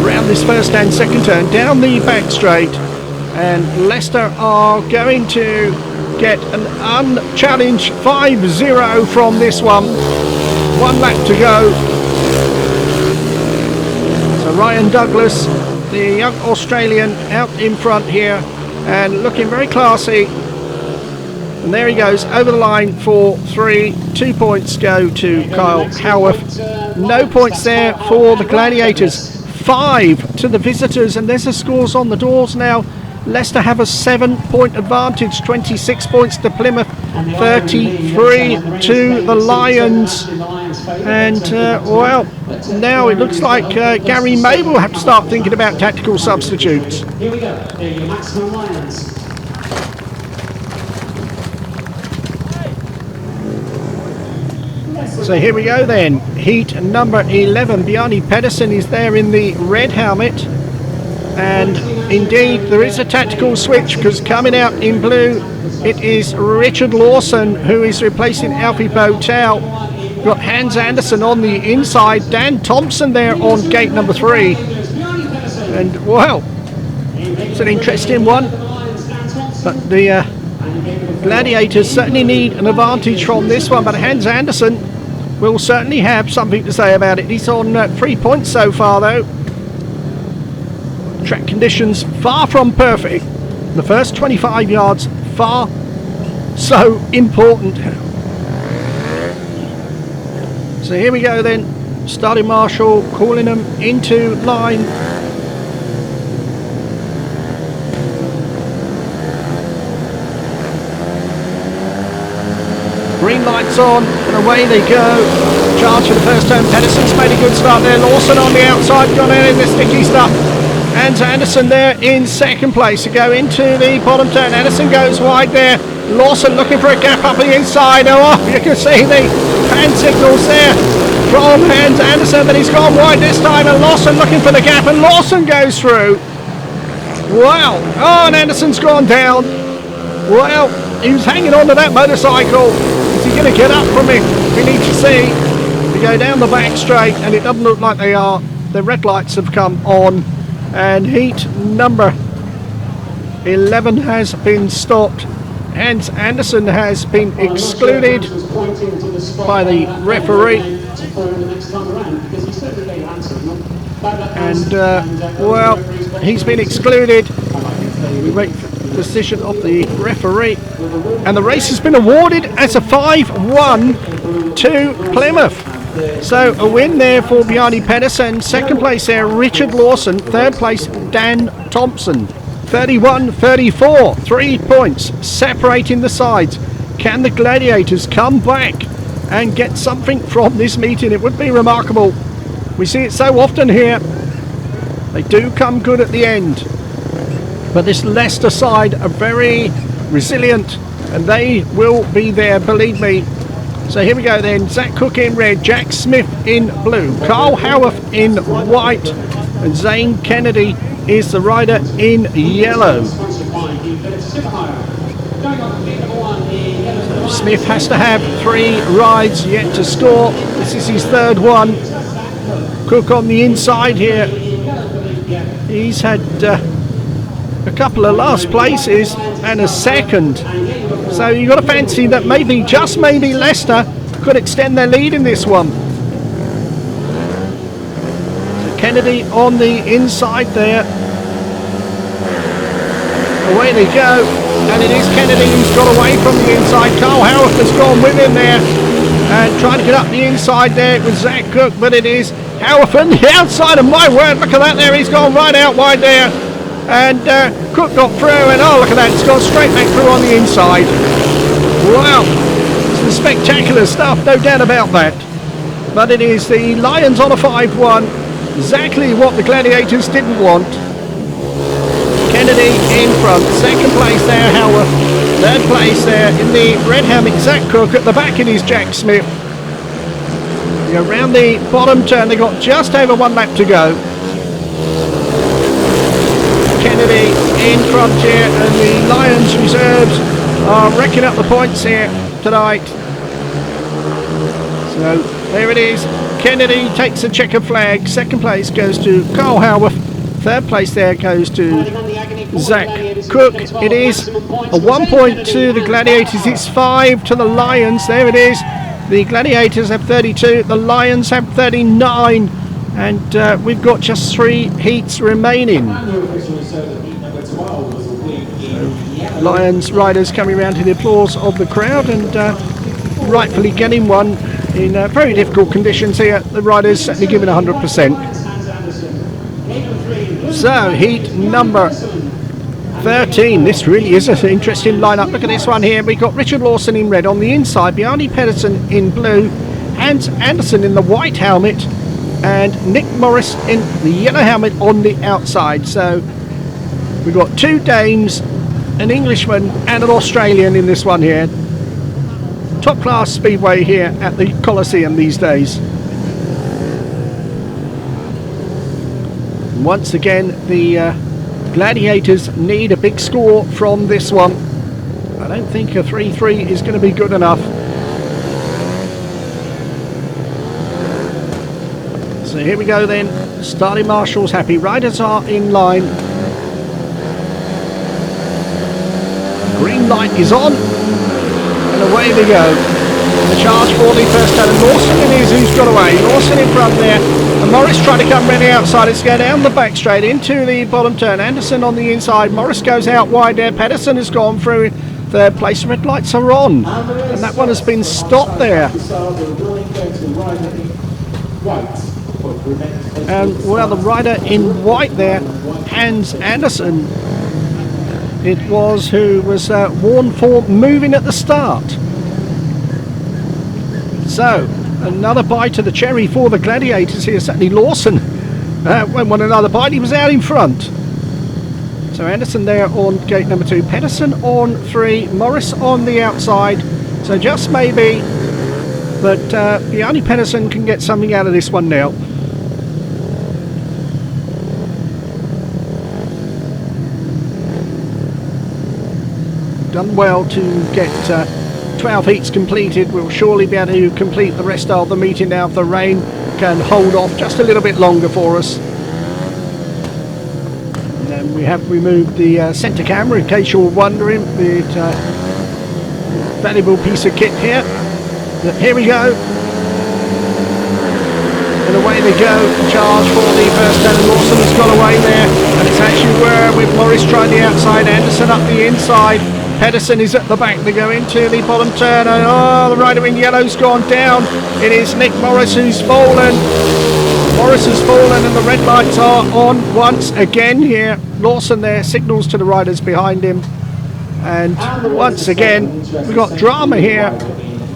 Around this first and second turn, down the back straight, and Leicester are going to get an unchallenged 5-0 from this one. 1 lap to go. So Ryan Douglas the young Australian out in front here and looking very classy. And there he goes over the line for 3. 2 points go to Kyle Howarth. No points there for the Gladiators. 5 to the visitors, and there's the scores on the doors now. Leicester have a 7-point advantage, 26 points to Plymouth, 33 to the Lions. And well, now it looks like Garry May will have to start thinking about tactical substitutes.
Here we go. There you go, maximum Lions.
So here we go then, heat number 11. Bjarne PEDERSEN is there in the red helmet, and indeed there is a tactical switch, because coming out in blue it is Richard Lawson who is replacing Alfie BOWTELL. We've got Hans Andersen on the inside, Dan Thompson there on gate number 3, and well, it's an interesting one, but the Gladiators certainly need an advantage from this one, but Hans Andersen will certainly have something to say about it. He's on 3 points so far though. Track conditions far from perfect. The first 25 yards far so important. So here we go then. Starting marshal calling them into line. Green lights on, and away they go. Charge for the first turn. Pedersen's made a good start there. Lawson on the outside, gone in the sticky stuff. And Andersen there in second place to go into the bottom turn. Andersen goes wide there. Lawson looking for a gap up the inside. Oh, you can see the hand signals there from Hans Andersen, but he's gone wide this time. And Lawson looking for the gap, and Lawson goes through. Wow. Oh, and Andersen's gone down. Well, he was hanging on to that motorcycle. Is he going to get up from it? We need to see. We go down the back straight, and it doesn't look like they are. The red lights have come on, and heat number 11 has been stopped. Hans Andersen has been excluded by the referee. And well, he's been excluded. We wait for the decision of the referee, and the race has been awarded as a 5-1 to Plymouth. So a win there for Bjarne PEDERSEN. Second place there Richard Lawson. Third place Dan Thompson. 31-34, 3 points separating the sides. Can the Gladiators come back and get something from this meeting? It would be remarkable. We see it so often here. They do come good at the end. But this Leicester side are very resilient, and they will be there, believe me. So here we go then. Zach Cook in red, Jack Smith in blue, Carl Howarth in white, and Zane Kennedy is the rider in yellow. Smith has to have 3 rides yet to score. This is his 3rd one. Cook on the inside here. He's had a couple of last places and a 2nd. So you've got to fancy that maybe, just maybe, Leicester could extend their lead in this one. So Kennedy on the inside there. Away they go, and it is Kennedy who's got away from the inside. Carl Howarth has gone with him there and trying to get up the inside there with Zach Cook, but it is Howarth on the outside, and my word, look at that there, he's gone right out wide there. And Cook got through, and oh, look at that, it's gone straight back through on the inside. Wow, some spectacular stuff, no doubt about that. But it is the Lions on a 5-1, exactly what the Gladiators didn't want. Kennedy in front, 2nd place there Howarth, 3rd place there in the red helmet Zach Cook. At the back it is Jack Smith. You go round the bottom turn, they got just over 1 lap to go. Kennedy in front here, and the Lions reserves are racking up the points here tonight. So there it is. Kennedy takes a checkered flag. 2nd place goes to Carl Howarth. 3rd place there goes to Zach Cook. It is a 1 point to the Gladiators. It's 5 to the Lions. There it is. The Gladiators have 32. The Lions have 39. And we've got just 3 heats remaining. Lions riders coming around to the applause of the crowd and rightfully getting one in very difficult conditions here. The riders certainly giving 100%. So heat number 13. This really is an interesting lineup. Look at this one here. We've got Richard Lawson in red on the inside, Bjarne PEDERSEN in blue, Hans Andersen in the white helmet, and Nick Morris in the yellow helmet on the outside. So we've got 2 Danes, an Englishman and an Australian in this one here. Top class speedway here at the Coliseum these days. Once again, the Gladiators need a big score from this one. I don't think a 3-3 is going to be good enough. So here we go then. Starting marshals happy. Riders are in line. Green light is on. And away we go. The charge for the first turn. Lawson it is who's got away. Lawson in front there. And Morris trying to come around the outside. It's going down the back straight into the bottom turn. Andersen on the inside. Morris goes out wide there. PEDERSEN has gone through third place. Red lights are on. And that one has been stopped there. And well, the rider in white there, Hans Andersen, it was, who was warned for moving at the start. So another bite of the cherry for the Gladiators here. Certainly Lawson went one another bite. He was out in front. So Andersen there on gate number 2, PEDERSEN on 3, Morris on the outside. So just maybe, but Bjarne PEDERSEN can get something out of this one now. Done well to get 12 heats completed. We'll surely be able to complete the rest of the meeting now if the rain can hold off just a little bit longer for us. And then we have removed the centre camera in case you're wondering. The valuable piece of kit here. But here we go. And away they go. Charge for the first turn. Lawson has got away there. And it's actually where with Morris trying the outside, Andersen up the inside. PEDERSEN is at the back. They go into the bottom turn, and the rider in yellow's gone down. It is Nick Morris who's fallen. Morris has fallen, and the red lights are on once again here. Lawson there signals to the riders behind him, and once again we've got drama here.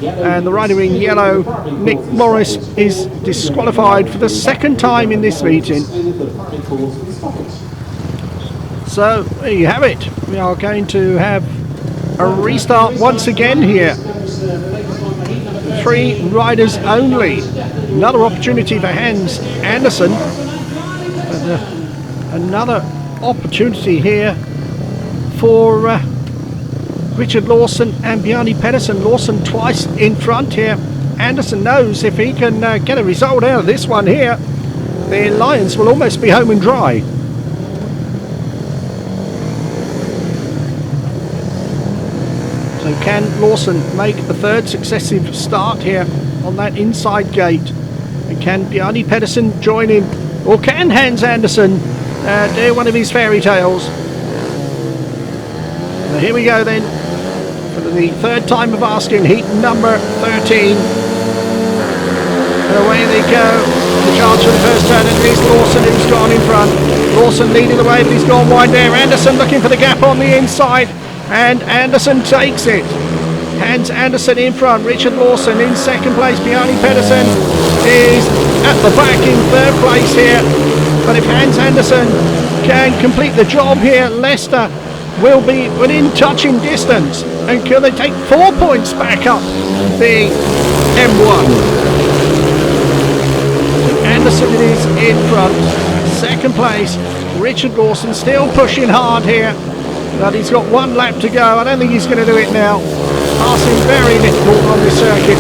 And the rider in yellow, Nick Morris, is disqualified for the 2nd time in this meeting. So there you have it. We are going to have a restart once again here. 3 riders only. Another opportunity for Hans Andersen. Another opportunity here for Richard Lawson and Bjarne PEDERSEN. Lawson twice in front here. Andersen knows if he can get a result out of this one here, the Lions will almost be home and dry. So can Lawson make the 3rd successive start here on that inside gate? And can Bjarne PEDERSEN join in? Or can Hans Andersen do one of his fairy tales? So here we go then. For the 3rd time of asking, heat number 13. And away they go. The charge for the first turn, and it is Lawson who's gone in front. Lawson leading the way, but he's gone wide there. Andersen looking for the gap on the inside. And Andersen takes it. Hans Andersen in front. Richard Lawson in 2nd place. Bjarne PEDERSEN is at the back in 3rd place here. But if Hans Andersen can complete the job here, Leicester will be within touching distance. And can they take 4 points back up the M1? Andersen is in front. 2nd place. Richard Lawson still pushing hard here. But he's got 1 lap to go. I don't think he's going to do it now. Passing very difficult on this circuit.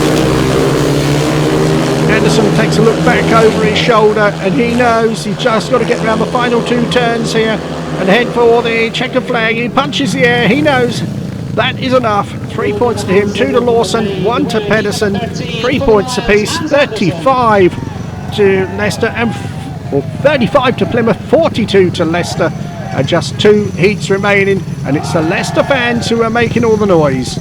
Andersen takes a look back over his shoulder, and he knows he's just got to get around the final 2 turns here and head for the checkered flag. He punches the air. He knows that is enough. 3 points to him, 2 to Lawson, 1 to PEDERSEN, 3 points apiece. 35 to Leicester and 35 to Plymouth, 42 to Leicester. Just 2 heats remaining, and it's the Leicester fans who are making all the noise.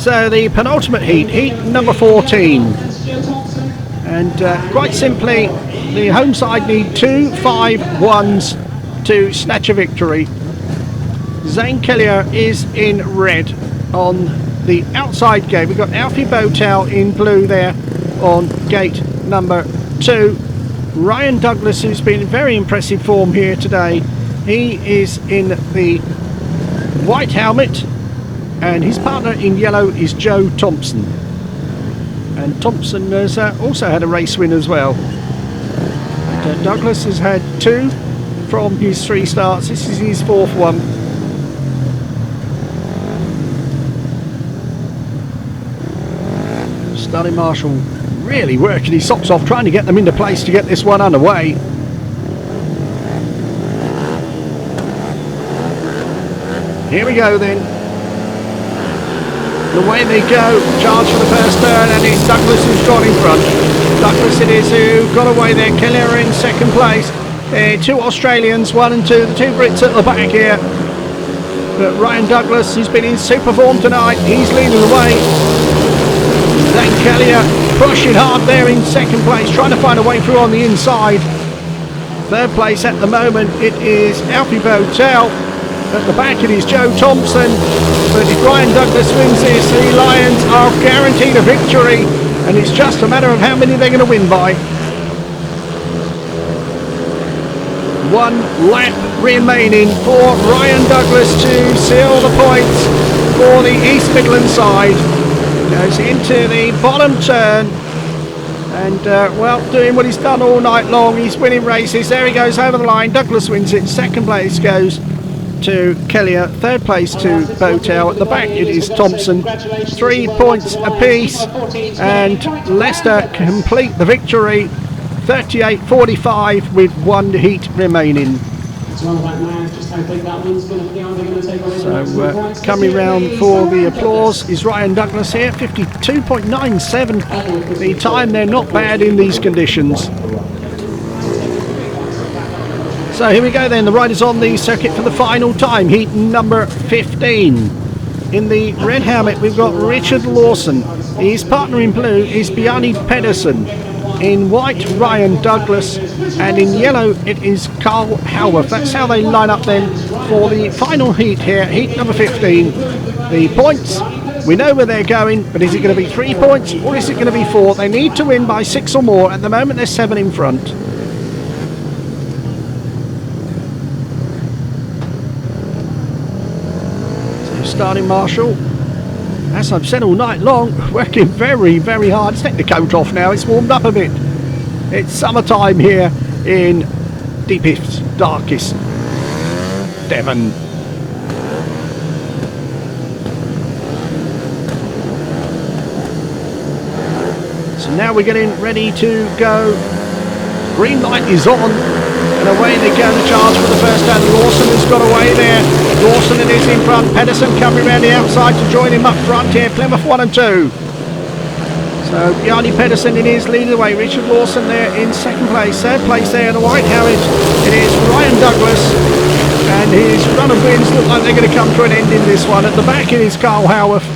So the penultimate heat, heat number 14. And quite simply, the home side need 2 5-1s to snatch a victory. Zane KELEHER is in red on the outside gate. We've got Alfie BOWTELL in blue there on gate number 2. Ryan Douglas, who's been in very impressive form here today, he is in the white helmet, and his partner in yellow is Joe Thompson. And Thompson has also had a race win as well. But, Douglas has had 2 from his 3 starts. This is his 4th one. Starting Marshall really working his socks off, trying to get them into place to get this one underway. Here we go then. Away they go, charge for the first turn, and it's Douglas who's gone in front. Douglas it is who got away there. KELEHER in second place. 2 Australians, 1 and 2, the 2 Brits at the back here. But Ryan Douglas, who's been in super form tonight, he's leading the way. Zane KELEHER pushing hard there in second place, trying to find a way through on the inside. Third place at the moment, it is Alfie BOWTELL. At the back it is Joe Thompson. But if Ryan Douglas wins this, the Lions are guaranteed a victory, and it's just a matter of how many they're going to win by. 1 lap remaining for Ryan Douglas to seal the points for the East Midlands side. Goes into the bottom turn, and well, doing what he's done all night long. He's winning races. There he goes over the line. Douglas wins it. Second place goes to KELEHER, third place to BOWTELL. At the back it is Thompson. 3 points apiece, and Leicester complete the victory 38-45 with 1 heat remaining. So coming round for the applause is Ryan Douglas here, 52.97 the time. They're not bad in these conditions. So here we go then, the riders on the circuit for the final time, heat number 15. In the red helmet we've got Richard Lawson. His partner in blue is Bjarne PEDERSEN. In white, Ryan Douglas, and in yellow it is Carl Howarth. That's how they line up then for the final heat here, heat number 15. The points, we know where they're going, but is it going to be 3 points or is it going to be 4? They need to win by 6 or more. At the moment they're 7 in front. Starting Marshall, as I've said all night long, working very, very hard. Let's take the coat off now, it's warmed up a bit. It's summertime here in deepest, darkest Devon. So now we're getting ready to go. Green light is on, and away they go to charge for the first turn. Lawson has got away there. Lawson it is in front. PEDERSEN coming around the outside to join him up front here. Plymouth 1 and 2. So Bjarne PEDERSEN it is leading the way. Richard Lawson there in second place. Third place there in the white helmet, it is Ryan Douglas, and his run of wins look like they're going to come to an end in this one. At the back it is Carl Howarth.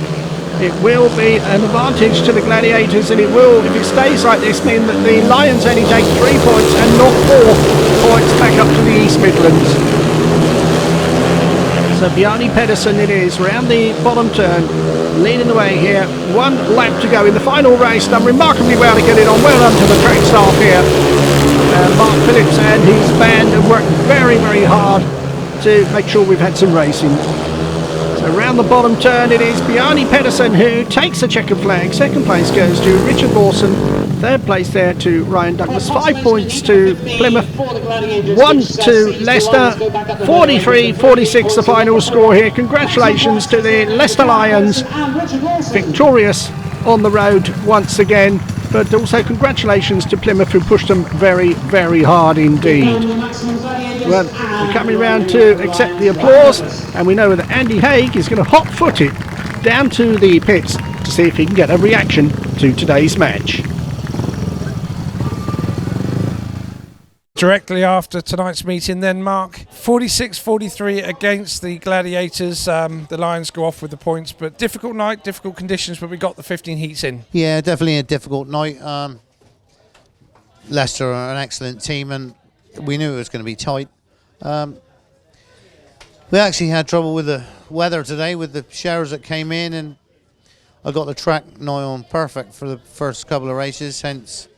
It will be an advantage to the Gladiators, and it will, if it stays like this, mean that the Lions only take 3 points and not 4 points back up to the East Midlands. So Bjarne PEDERSEN it is, round the bottom turn, leading the way here. 1 lap to go in the final race, done remarkably well to get it on. Well done to the track staff here. Mark Phillips and his band have worked very, very hard to make sure we've had some racing. Around the bottom turn it is Bjarne PEDERSEN who takes the checkered flag. Second place goes to Richard Lawson. Third place there to Ryan Douglas. 5 points to Plymouth. 1 to Leicester. 43-46 the final score here. Congratulations to the Leicester Lions. Victorious on the road once again. But also congratulations to Plymouth who pushed them very, very hard indeed. Well, we're coming round to accept the applause, and we know that Andy Hague is going to hot-foot it down to the pits to see if he can get a reaction to today's match.
Directly after tonight's meeting then, Mark, 46-43 against the Gladiators. The Lions go off with the points, but difficult night, difficult conditions, but we got the 15 heats in.
Yeah, definitely a difficult night. Leicester are an excellent team, and we knew it was going to be tight. We actually had trouble with the weather today with the showers that came in, and I got the track nigh on perfect for the first couple of races, hence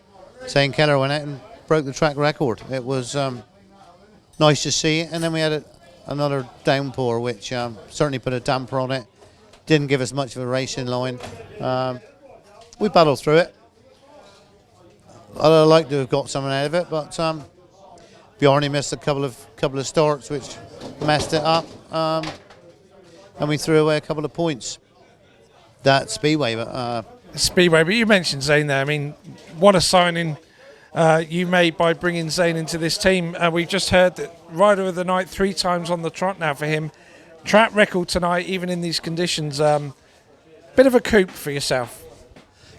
Zane KELEHER went out and broke the track record. It was nice to see it, and then we had another downpour which certainly put a damper on it. Didn't give us much of a racing line. We battled through it. I'd like to have got something out of it, but Bjarne missed a couple of starts which messed it up, and we threw away a couple of points. That Speedway, but
you mentioned Zane there. I mean, what a signing you made by bringing Zane into this team. We've just heard that rider of the night 3 times on the trot now for him. Track record tonight, even in these conditions. Bit of a coup for yourself.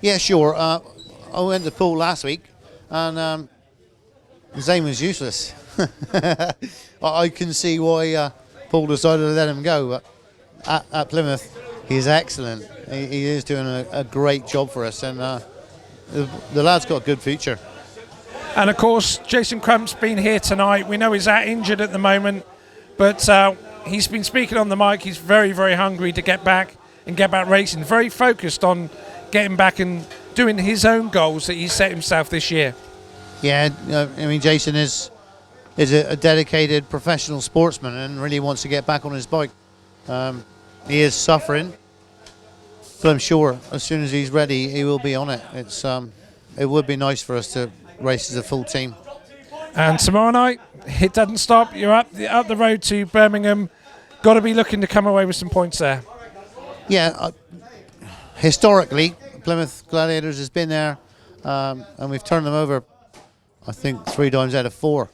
Yeah, sure. I went to pool last week, and Zane was useless. I can see why Paul decided to let him go, but at Plymouth, he's excellent. He is doing a great job for us, and the lad's got a good future.
And of course, Jason Crump's been here tonight. We know he's out injured at the moment, but he's been speaking on the mic. He's very, very hungry to get back and get back racing. Very focused on getting back and doing his own goals that he set himself this year.
Yeah, I mean, Jason is a dedicated professional sportsman and really wants to get back on his bike. He is suffering, but I'm sure as soon as he's ready, he will be on it. It would be nice for us to race as a full team.
And tomorrow night, it doesn't stop. You're up the road to Birmingham. Got to be looking to come away with some points there. Yeah,
historically, Plymouth Gladiators has been there, and we've turned them over, I think, 3 times out of 4.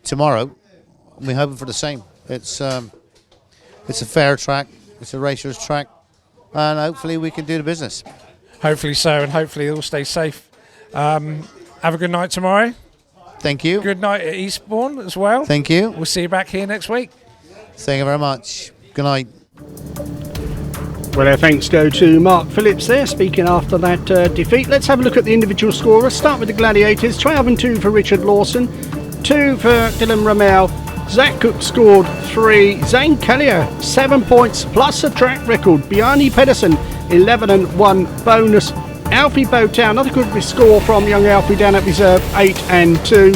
Tomorrow, we're hoping for the same. It's a fair track. It's a racer's track, and hopefully we can do the business.
Hopefully so, and hopefully they'll stay safe. Have a good night tomorrow.
Thank you.
Good night at Eastbourne as well.
Thank you.
We'll see you back here next week.
Thank you very much. Good night.
Well, our thanks go to Mark Phillips there, speaking after that defeat. Let's have a look at the individual scorers. Start with the Gladiators. 12 and 2 for Richard Lawson, 2 for Dillon RUML. Zach Cook scored 3. Zane KELEHER 7 points plus a track record. Bjarne PEDERSEN 11 and 1 bonus. Alfie BOWTELL, another good score from young Alfie down at reserve, 8 and 2.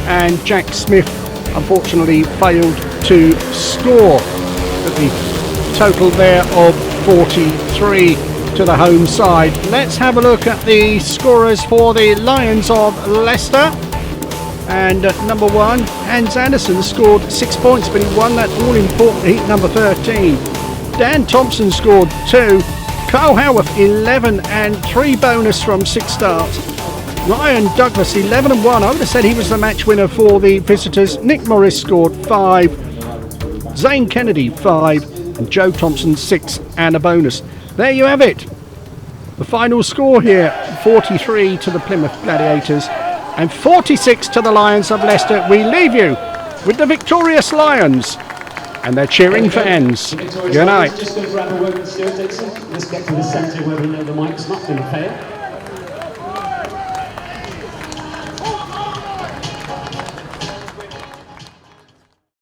And Jack Smith unfortunately failed to score. At the total there of 43 to the home side. Let's have a look at the scorers for the Lions of Leicester. And number 1, Hans Andersen scored 6 points, but he won that all-important heat number 13. Dan Thompson scored 2. Carl Howarth 11 and 3 bonus from 6 starts. Ryan Douglas 11 and 1. I would have said he was the match winner for the visitors. Nick Morris scored 5. Zane KENNEDY 5. And Joe Thompson 6 and a bonus. There you have it. The final score here, 43 to the Plymouth Gladiators and 46 to the Lions of Leicester. We leave you with the victorious Lions and their cheering fans. Good night.
Just going to grab a word with Stewart DICKSON. Let's get to the centre where we know the mic's not going to fail.